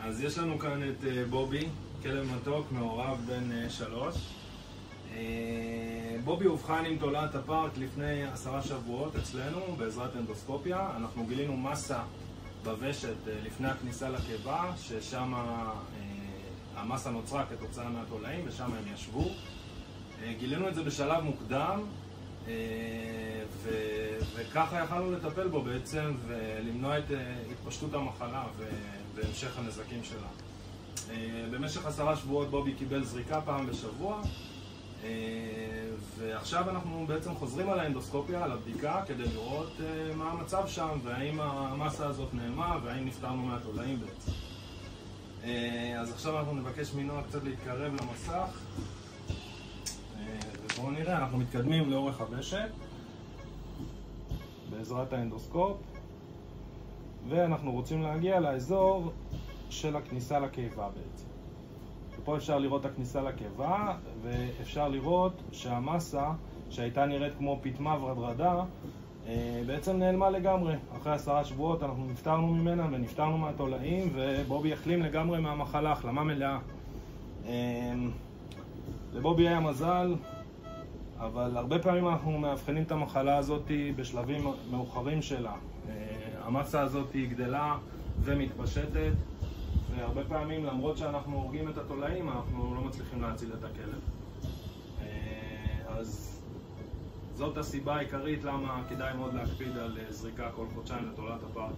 אז יש לנו כאן את בובי, כלב מתוק, מעורב בן 3. בובי אובחן עם תולעת הפארק לפני 10 שבועות אצלנו בעזרת אנדוסקופיה. אנחנו גילינו מסה בוושת לפני הכניסה לקיבה, ששם המסה נוצרה כתוצאה מהתולעים ושם הם ישבו. גילינו את זה בשלב מוקדם, וככה יכלנו לטפל בו בעצם ולמנוע את התפשטות המחלה והמשך הנזקים שלה. במשך 10 שבועות בובי קיבל זריקה פעם בשבוע, ועכשיו אנחנו בעצם חוזרים על האנדוסקופיה, על הבדיקה, כדי לראות מה המצב שם והאם המסה הזאת נעלמה והאם נפטרנו מהתולעים בעצם. אז עכשיו אנחנו נבקש מנועה קצת להתקרב למסך. ובואו נראה, אנחנו מתקדמים לאורך הוושט בעזרת האנדוסקופ, ואנחנו רוצים להגיע לאזור של הכניסה לקיבה בעצם. ופה אפשר לראות את הכניסה לקיבה, ואפשר לראות שהמסה שהייתה נראית כמו פטמה ורדרדה בעצם נעלמה לגמרי. אחרי 10 שבועות אנחנו נפטרנו ממנה ונפטרנו מהתולעים, ובובי החלים לגמרי מהמחלה, החלמה מלאה. לבובי היה מזל, אבל הרבה פעמים אנחנו מאבחנים את המחלה הזאת בשלבים מאוחרים שלה. המסה הזאת גדלה ומתפשטת, והרבה פעמים למרות שאנחנו הורגים את התולעים אנחנו לא מצליחים להציל את הכלב. אז זאת הסיבה העיקרית למה כדאי מאוד להקפיד על זריקה כל חודשיים לתולעת הפארק.